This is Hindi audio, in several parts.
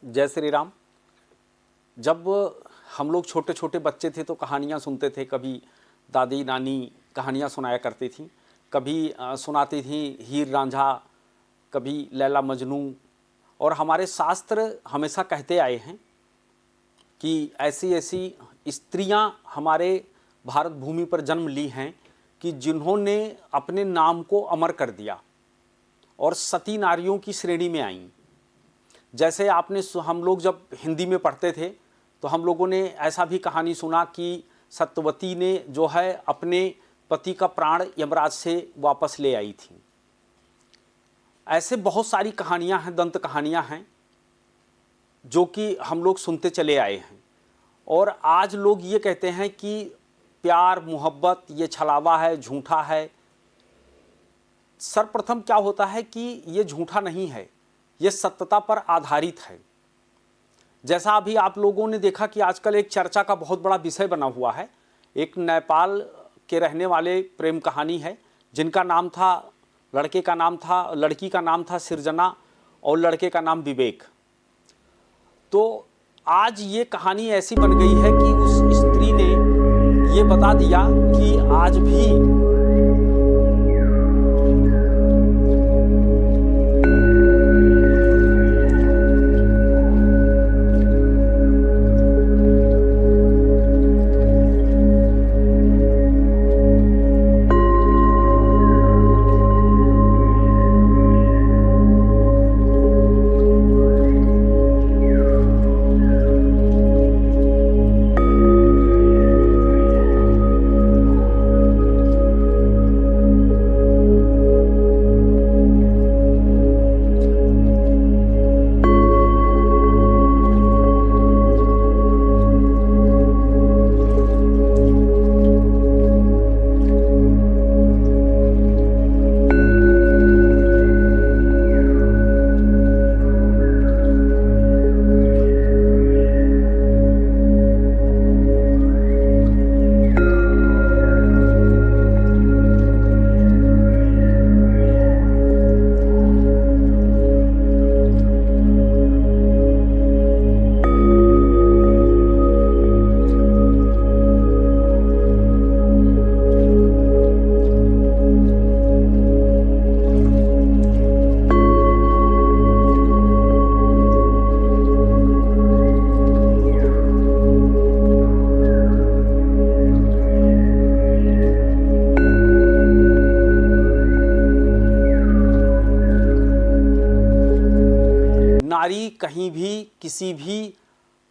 जय श्री राम। जब हम लोग छोटे छोटे बच्चे थे तो कहानियाँ सुनते थे। कभी दादी नानी कहानियाँ सुनाया करती थी, कभी सुनाती थी हीर रांझा, कभी लैला मजनू। और हमारे शास्त्र हमेशा कहते आए हैं कि ऐसी ऐसी स्त्रियां हमारे भारत भूमि पर जन्म ली हैं कि जिन्होंने अपने नाम को अमर कर दिया और सती नारियों की श्रेणी में आईं। जैसे हम लोग जब हिंदी में पढ़ते थे तो हम लोगों ने ऐसा भी कहानी सुना कि सत्यवती ने जो है अपने पति का प्राण यमराज से वापस ले आई थी। ऐसे बहुत सारी कहानियां हैं, दंत कहानियां हैं जो कि हम लोग सुनते चले आए हैं। और आज लोग ये कहते हैं कि प्यार मोहब्बत ये छलावा है, झूठा है। सर्वप्रथम क्या होता है कि ये झूठा नहीं है, ये सत्यता पर आधारित है। जैसा अभी आप लोगों ने देखा कि आजकल एक चर्चा का बहुत बड़ा विषय बना हुआ है। एक नेपाल के रहने वाले प्रेम कहानी है जिनका नाम था, लड़की का नाम था सृजना और लड़के का नाम विवेक। तो आज ये कहानी ऐसी बन गई है कि उस स्त्री ने ये बता दिया कि आज भी नारी कहीं भी किसी भी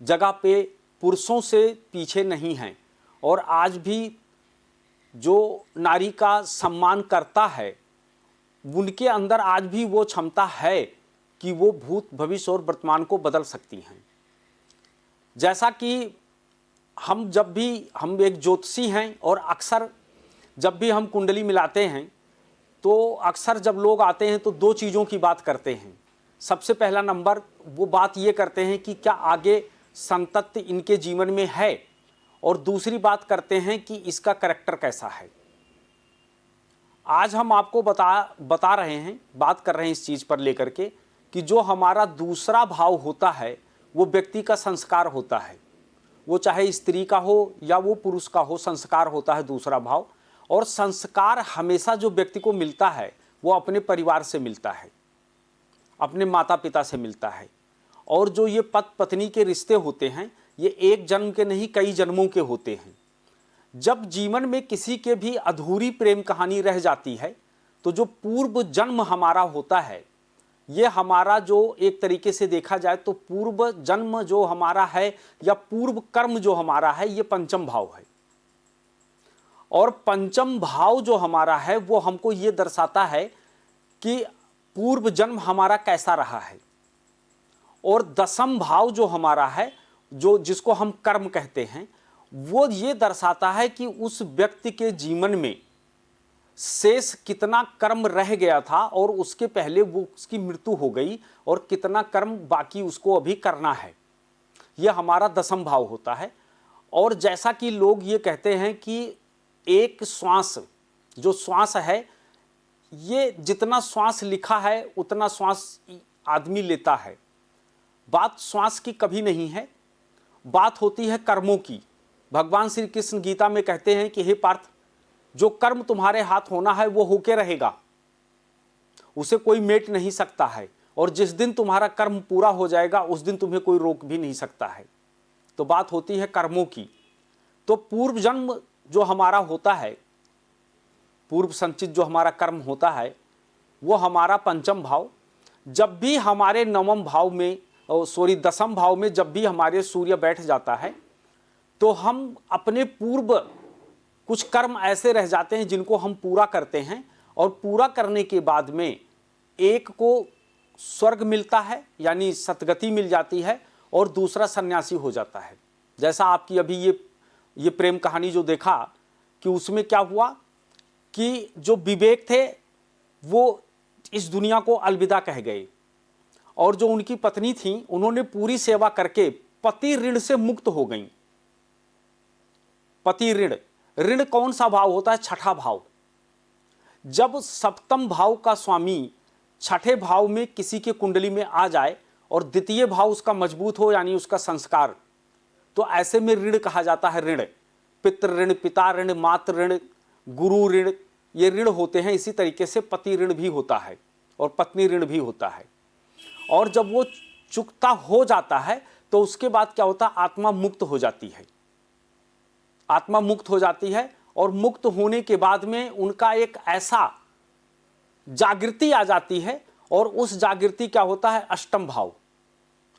जगह पे पुरुषों से पीछे नहीं है। और आज भी जो नारी का सम्मान करता है उनके अंदर आज भी वो क्षमता है कि वो भूत भविष्य और वर्तमान को बदल सकती हैं। जैसा कि हम एक ज्योतिषी हैं और अक्सर जब भी हम कुंडली मिलाते हैं तो अक्सर जब लोग आते हैं तो दो चीज़ों की बात करते हैं। सबसे पहला नंबर वो बात ये करते हैं कि क्या आगे संतति इनके जीवन में है, और दूसरी बात करते हैं कि इसका करैक्टर कैसा है। आज हम आपको बता रहे हैं, बात कर रहे हैं इस चीज़ पर लेकर के कि जो हमारा दूसरा भाव होता है वो व्यक्ति का संस्कार होता है। वो चाहे स्त्री का हो या वो पुरुष का हो, संस्कार होता है दूसरा भाव। और संस्कार हमेशा जो व्यक्ति को मिलता है वो अपने परिवार से मिलता है, अपने माता पिता से मिलता है। और जो ये पति पत्नी के रिश्ते होते हैं ये एक जन्म के नहीं कई जन्मों के होते हैं। जब जीवन में किसी के भी अधूरी प्रेम कहानी रह जाती है तो जो पूर्व जन्म हमारा होता है, ये हमारा जो एक तरीके से देखा जाए तो पूर्व जन्म जो हमारा है या पूर्व कर्म जो हमारा है ये पंचम भाव है। और पंचम भाव जो हमारा है वो हमको ये दर्शाता है कि पूर्व जन्म हमारा कैसा रहा है। और दसम भाव जो हमारा है, जो जिसको हम कर्म कहते हैं, वो ये दर्शाता है कि उस व्यक्ति के जीवन में शेष कितना कर्म रह गया था और उसके पहले वो उसकी मृत्यु हो गई और कितना कर्म बाकी उसको अभी करना है। यह हमारा दसम भाव होता है। और जैसा कि लोग ये कहते हैं कि एक श्वास, जो श्वास है, ये जितना श्वास लिखा है उतना श्वास आदमी लेता है। बात श्वास की कभी नहीं है, बात होती है कर्मों की। भगवान श्री कृष्ण गीता में कहते हैं कि हे पार्थ, जो कर्म तुम्हारे हाथ होना है वो होके रहेगा, उसे कोई मेट नहीं सकता है, और जिस दिन तुम्हारा कर्म पूरा हो जाएगा उस दिन तुम्हें कोई रोक भी नहीं सकता है। तो बात होती है कर्मों की। तो पूर्व जन्म जो हमारा होता है, पूर्व संचित जो हमारा कर्म होता है, वो हमारा पंचम भाव, जब भी हमारे नवम भाव में, दसम भाव में जब भी हमारे सूर्य बैठ जाता है, तो हम अपने पूर्व कुछ कर्म ऐसे रह जाते हैं जिनको हम पूरा करते हैं, और पूरा करने के बाद में एक को स्वर्ग मिलता है यानी सतगति मिल जाती है, और दूसरा सन्यासी हो जाता है। जैसा आपकी अभी ये प्रेम कहानी जो देखा कि उसमें क्या हुआ कि जो विवेक थे वो इस दुनिया को अलविदा कह गए, और जो उनकी पत्नी थी उन्होंने पूरी सेवा करके पति ऋण से मुक्त हो गई। पति ऋण, ऋण कौन सा भाव होता है? छठा भाव। जब सप्तम भाव का स्वामी छठे भाव में किसी के कुंडली में आ जाए और द्वितीय भाव उसका मजबूत हो यानी उसका संस्कार, तो ऐसे में ऋण कहा जाता है। ऋण, पितृ ऋण, पिता ऋण, मातृ ऋण, गुरु ऋण, ये ऋण होते हैं। इसी तरीके से पति ऋण भी होता है और पत्नी ऋण भी होता है। और जब वो चुकता हो जाता है तो उसके बाद क्या होता है? आत्मा मुक्त हो जाती है। आत्मा मुक्त हो जाती है, और मुक्त होने के बाद में उनका एक ऐसा जागृति आ जाती है, और उस जागृति क्या होता है? अष्टम भाव।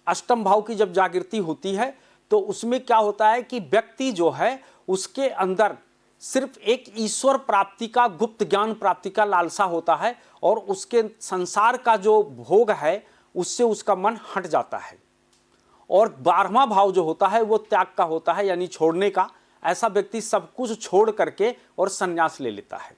अष्टम भाव की जब जागृति होती है तो उसमें क्या होता है कि व्यक्ति जो है उसके अंदर सिर्फ एक ईश्वर प्राप्ति का, गुप्त ज्ञान प्राप्ति का लालसा होता है, और उसके संसार का जो भोग है उससे उसका मन हट जाता है। और 12वां भाव जो होता है वो त्याग का होता है यानी छोड़ने का। ऐसा व्यक्ति सब कुछ छोड़ करके और संन्यास ले लेता है।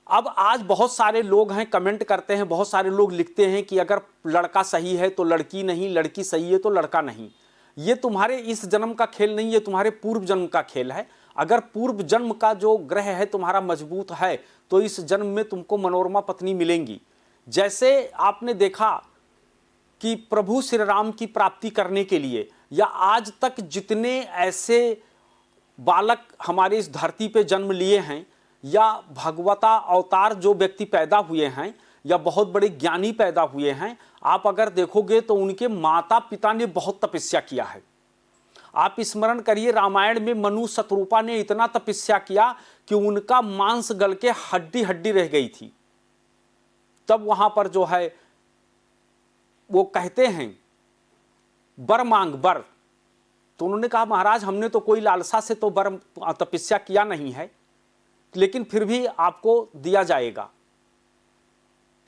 अब आज बहुत सारे लोग हैं, कमेंट करते हैं, बहुत सारे लोग लिखते हैं कि अगर लड़का सही है तो लड़की नहीं, लड़की सही है तो लड़का नहीं। ये तुम्हारे इस जन्म का खेल नहीं, ये तुम्हारे पूर्व जन्म का खेल है। अगर पूर्व जन्म का जो ग्रह है तुम्हारा मजबूत है तो इस जन्म में तुमको मनोरमा पत्नी मिलेंगी। जैसे आपने देखा कि प्रभु श्री राम की प्राप्ति करने के लिए, या आज तक जितने ऐसे बालक हमारे इस धरती पे जन्म लिए हैं, या भगवता अवतार जो व्यक्ति पैदा हुए हैं, या बहुत बड़े ज्ञानी पैदा हुए हैं, आप अगर देखोगे तो उनके माता पिता ने बहुत तपस्या किया है। आप स्मरण करिए, रामायण में मनु शतरूपा ने इतना तपस्या किया कि उनका मांस गल के हड्डी हड्डी रह गई थी। तब वहां पर जो है वो कहते हैं वर मांग वर, तो उन्होंने कहा महाराज हमने तो कोई लालसा से तो वर तपस्या किया नहीं है, लेकिन फिर भी आपको दिया जाएगा।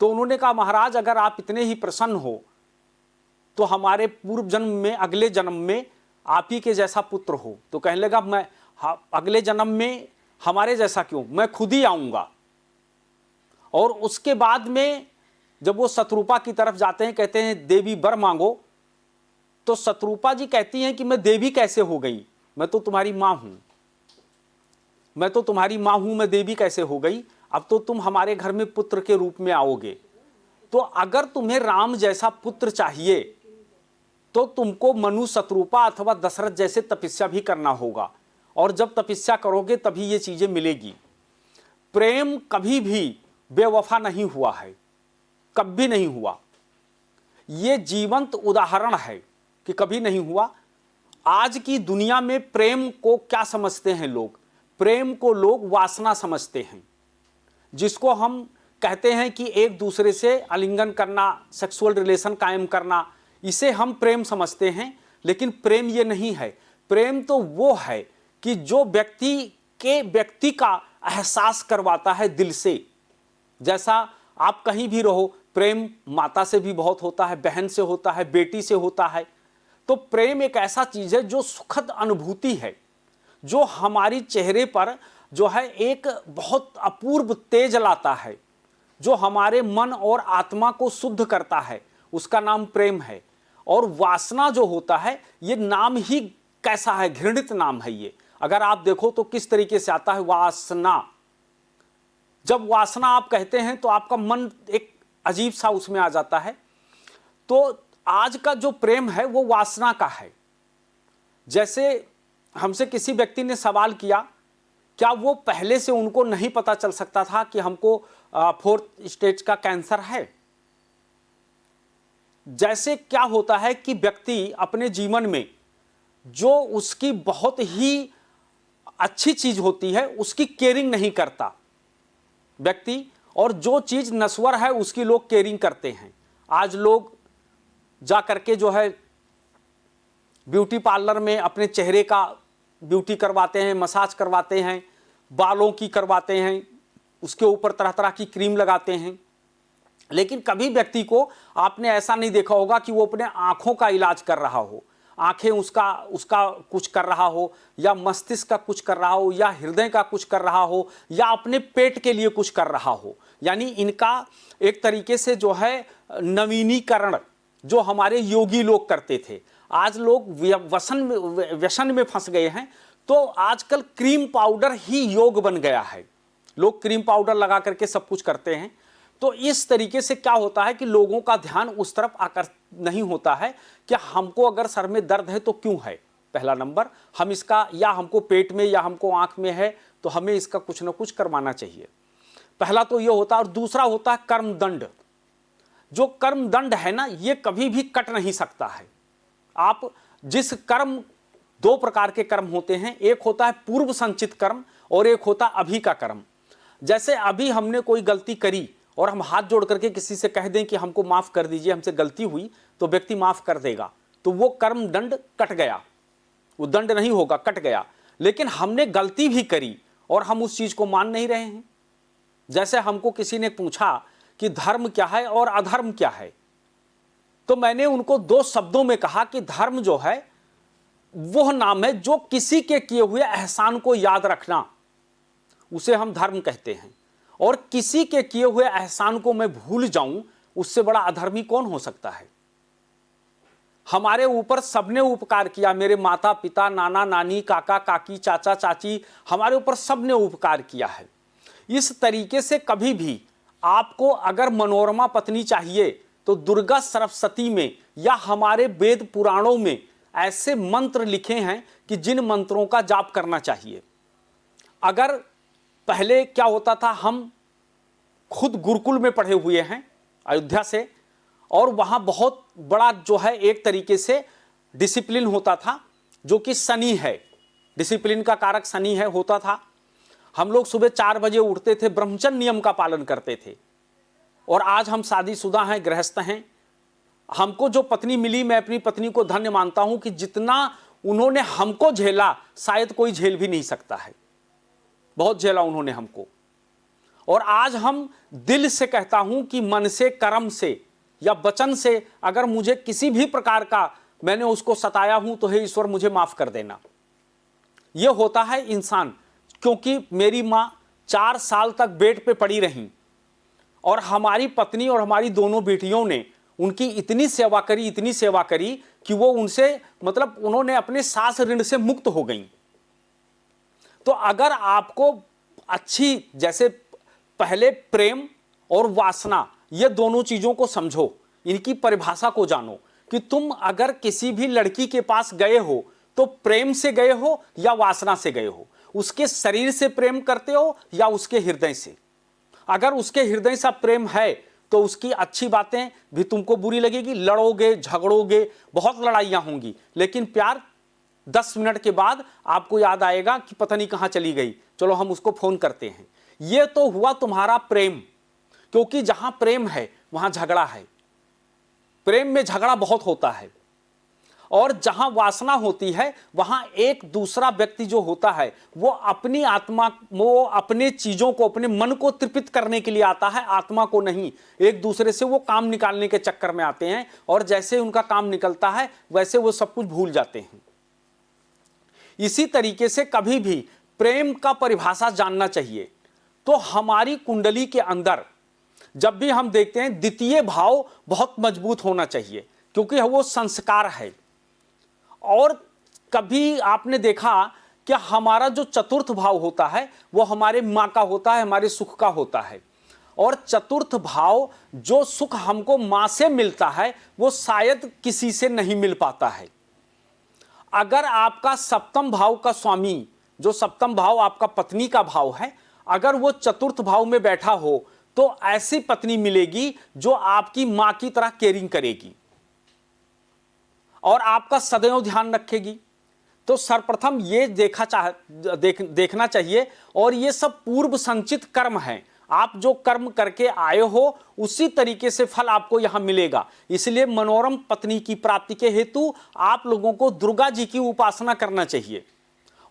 तो उन्होंने कहा महाराज अगर आप इतने ही प्रसन्न हो तो हमारे पूर्व जन्म में, अगले जन्म में आप ही के जैसा पुत्र हो। तो कहने लगा मैं अगले जन्म में हमारे जैसा क्यों, मैं खुद ही आऊंगा। और उसके बाद में जब वो शत्रुपा की तरफ जाते हैं, कहते हैं देवी वर मांगो, तो शत्रुपा जी कहती हैं कि मैं देवी कैसे हो गई, मैं तो तुम्हारी मां हूं, मैं तो तुम्हारी मां हूं, मैं देवी कैसे हो गई? अब तो तुम हमारे घर में पुत्र के रूप में आओगे। तो अगर तुम्हें राम जैसा पुत्र चाहिए तो तुमको मनु शत्रुपा अथवा दशरथ जैसे तपस्या भी करना होगा, और जब तपस्या करोगे तभी ये चीजें मिलेगी। प्रेम कभी भी बेवफा नहीं हुआ है, कभी नहीं हुआ। ये जीवंत उदाहरण है कि कभी नहीं हुआ। आज की दुनिया में प्रेम को क्या समझते हैं लोग? प्रेम को लोग वासना समझते हैं, जिसको हम कहते हैं कि एक दूसरे से आलिंगन करना, सेक्सुअल रिलेशन कायम करना, इसे हम प्रेम समझते हैं। लेकिन प्रेम ये नहीं है। प्रेम तो वो है कि जो व्यक्ति का एहसास करवाता है दिल से। जैसा आप कहीं भी रहो, प्रेम माता से भी बहुत होता है, बहन से होता है, बेटी से होता है। तो प्रेम एक ऐसा चीज है जो सुखद अनुभूति है, जो हमारी चेहरे पर जो है एक बहुत अपूर्व तेज लाता है, जो हमारे मन और आत्मा को शुद्ध करता है, उसका नाम प्रेम है। और वासना जो होता है, ये नाम ही कैसा है, घृणित नाम है ये। अगर आप देखो तो किस तरीके से आता है वासना। जब वासना आप कहते हैं तो आपका मन एक अजीब सा उसमें आ जाता है। तो आज का जो प्रेम है वो वासना का है। जैसे हमसे किसी व्यक्ति ने सवाल किया, क्या वो पहले से उनको नहीं पता चल सकता था कि हमको 4th स्टेज का कैंसर है? जैसे क्या होता है कि व्यक्ति अपने जीवन में जो उसकी बहुत ही अच्छी चीज होती है उसकी केयरिंग नहीं करता व्यक्ति, और जो चीज नश्वर है उसकी लोग केयरिंग करते हैं। आज लोग जा करके जो है ब्यूटी पार्लर में अपने चेहरे का ब्यूटी करवाते हैं, मसाज करवाते हैं, बालों की करवाते हैं, उसके ऊपर तरह तरह की क्रीम लगाते हैं। लेकिन कभी व्यक्ति को आपने ऐसा नहीं देखा होगा कि वो अपने आंखों का इलाज कर रहा हो, आंखें उसका कुछ कर रहा हो, या मस्तिष्क का कुछ कर रहा हो, या हृदय का कुछ कर रहा हो, या अपने पेट के लिए कुछ कर रहा हो। यानी इनका एक तरीके से जो है नवीनीकरण जो हमारे योगी लोग करते थे, आज लोग व्यसन में फंस गए हैं। तो आजकल क्रीम पाउडर ही योग बन गया है, लोग क्रीम पाउडर लगा करके सब कुछ करते हैं। तो इस तरीके से क्या होता है कि लोगों का ध्यान उस तरफ आकर्षित नहीं होता है कि हमको अगर सर में दर्द है तो क्यों है, पहला नंबर हम इसका, या हमको पेट में या हमको आंख में है तो हमें इसका कुछ ना कुछ करवाना चाहिए। पहला तो ये होता है। और दूसरा होता है कर्मदंड। जो कर्मदंड है ना, ये कभी भी कट नहीं सकता है। आप जिस कर्म, 2 प्रकार के कर्म होते हैं, एक होता है पूर्व संचित कर्म और एक होता है अभी का कर्म। जैसे अभी हमने कोई गलती करी और हम हाथ जोड़ करके किसी से कह दें कि हमको माफ कर दीजिए, हमसे गलती हुई, तो व्यक्ति माफ कर देगा, तो वो कर्म दंड कट गया, वो दंड नहीं होगा, कट गया। लेकिन हमने गलती भी करी और हम उस चीज को मान नहीं रहे हैं। जैसे हमको किसी ने पूछा कि धर्म क्या है और अधर्म क्या है, तो मैंने उनको 2 शब्दों में कहा कि धर्म जो है वह नाम है जो किसी के किए हुए एहसान को याद रखना, उसे हम धर्म कहते हैं। और किसी के किए हुए एहसान को मैं भूल जाऊं, उससे बड़ा अधर्मी कौन हो सकता है। हमारे ऊपर सबने उपकार किया, मेरे माता पिता, नाना नानी, काका काकी, चाचा चाची, हमारे ऊपर सबने उपकार किया है। इस तरीके से कभी भी आपको अगर मनोरमा पत्नी चाहिए तो दुर्गा सरस्वती में या हमारे वेद पुराणों में ऐसे मंत्र लिखे हैं कि जिन मंत्रों का जाप करना चाहिए। अगर पहले क्या होता था, हम खुद गुरुकुल में पढ़े हुए हैं अयोध्या से, और वहां बहुत बड़ा जो है एक तरीके से डिसिप्लिन होता था, जो कि शनि है, डिसिप्लिन का कारक शनि है, होता था। हम लोग सुबह 4 बजे उठते थे, ब्रह्मचर्य नियम का पालन करते थे। और आज हम शादीशुदा हैं, गृहस्थ हैं। हमको जो पत्नी मिली, मैं अपनी पत्नी को धन्य मानता हूं कि जितना उन्होंने हमको झेला शायद कोई झेल भी नहीं सकता है। बहुत झेला उन्होंने हमको। और आज हम दिल से कहता हूं कि मन से, कर्म से या वचन से अगर मुझे किसी भी प्रकार का मैंने उसको सताया हूं तो हे ईश्वर मुझे माफ कर देना। यह होता है इंसान। क्योंकि मेरी मां 4 साल तक बेड पे पड़ी रहीं और हमारी पत्नी और हमारी दोनों बेटियों ने उनकी इतनी सेवा करी, इतनी सेवा करी कि वो उनसे मतलब उन्होंने अपने सास ऋण से मुक्त हो गई। तो अगर आपको अच्छी, जैसे पहले प्रेम और वासना, ये दोनों चीजों को समझो, इनकी परिभाषा को जानो कि तुम अगर किसी भी लड़की के पास गए हो तो प्रेम से गए हो या वासना से गए हो, उसके शरीर से प्रेम करते हो या उसके हृदय से। अगर उसके हृदय से प्रेम है तो उसकी अच्छी बातें भी तुमको बुरी लगेगी, लड़ोगे, झगड़ोगे, बहुत लड़ाइयां होंगी, लेकिन प्यार 10 मिनट के बाद आपको याद आएगा कि पता नहीं कहां चली गई, चलो हम उसको फोन करते हैं। यह तो हुआ तुम्हारा प्रेम, क्योंकि जहां प्रेम है वहां झगड़ा है। प्रेम में झगड़ा बहुत होता है। और जहां वासना होती है वहां एक दूसरा व्यक्ति जो होता है वो अपनी आत्मा, वो अपने चीजों को, अपने मन को तृप्त करने के लिए आता है, आत्मा को नहीं। एक दूसरे से वो काम निकालने के चक्कर में आते हैं और जैसे उनका काम निकलता है वैसे वो सब कुछ भूल जाते हैं। इसी तरीके से कभी भी प्रेम का परिभाषा जानना चाहिए। तो हमारी कुंडली के अंदर जब भी हम देखते हैं द्वितीय भाव बहुत मजबूत होना चाहिए, क्योंकि वो संस्कार है। और कभी आपने देखा कि हमारा जो चतुर्थ भाव होता है वो हमारे माँ का होता है, हमारे सुख का होता है। और चतुर्थ भाव जो सुख हमको मां से मिलता है वो शायद किसी से नहीं मिल पाता है। अगर आपका सप्तम भाव का स्वामी, जो सप्तम भाव आपका पत्नी का भाव है, अगर वो चतुर्थ भाव में बैठा हो तो ऐसी पत्नी मिलेगी जो आपकी मां की तरह केयरिंग करेगी और आपका सदैव ध्यान रखेगी। तो सर्वप्रथम ये देखना चाहिए, और ये सब पूर्व संचित कर्म है। आप जो कर्म करके आए हो उसी तरीके से फल आपको यहां मिलेगा। इसलिए मनोरम पत्नी की प्राप्ति के हेतु आप लोगों को दुर्गा जी की उपासना करना चाहिए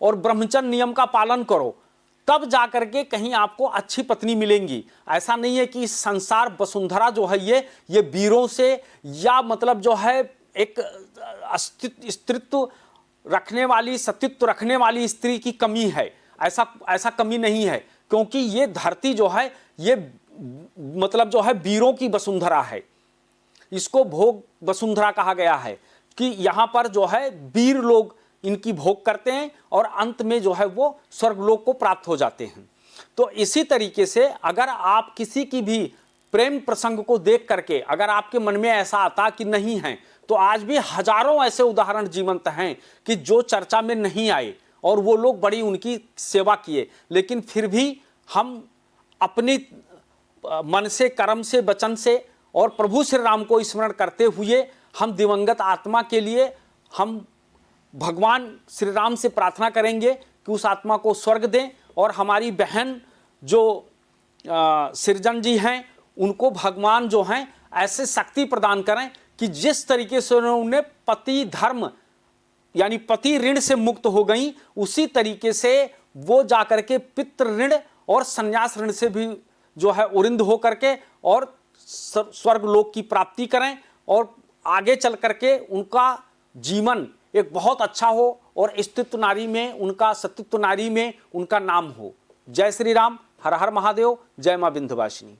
और ब्रह्मचर्य नियम का पालन करो, तब जाकर के कहीं आपको अच्छी पत्नी मिलेंगी। ऐसा नहीं है कि संसार वसुंधरा जो है ये वीरों से या मतलब जो है एक स्त्रीत्व रखने वाली, सतीत्व रखने वाली स्त्री की कमी है। ऐसा कमी नहीं है, क्योंकि ये धरती जो है ये मतलब जो है वीरों की वसुंधरा है। इसको भोग वसुंधरा कहा गया है कि यहाँ पर जो है वीर लोग इनकी भोग करते हैं और अंत में जो है वो स्वर्गलोक को प्राप्त हो जाते हैं। तो इसी तरीके से अगर आप किसी की भी प्रेम प्रसंग को देख करके अगर आपके मन में ऐसा आता कि नहीं है, तो आज भी हजारों ऐसे उदाहरण जीवंत हैं कि जो चर्चा में नहीं आए और वो लोग बड़ी उनकी सेवा किए, लेकिन फिर भी हम अपनी मन से, कर्म से, वचन से और प्रभु श्री राम को स्मरण करते हुए हम दिवंगत आत्मा के लिए हम भगवान श्री राम से प्रार्थना करेंगे कि उस आत्मा को स्वर्ग दें, और हमारी बहन जो सृजन जी हैं उनको भगवान जो हैं ऐसे शक्ति प्रदान करें कि जिस तरीके से उन्होंने पति धर्म यानी पति ऋण से मुक्त हो गई, उसी तरीके से वो जाकर के पितृ ऋण और संन्यास ऋण से भी जो है उरिंद हो करके और स्वर्ग लोक की प्राप्ति करें, और आगे चल करके उनका जीवन एक बहुत अच्छा हो और स्त्रीत्व नारी में उनका, सतीत्व नारी में उनका नाम हो। जय श्री राम, हर हर महादेव, जय मां विंध्यवासिनी।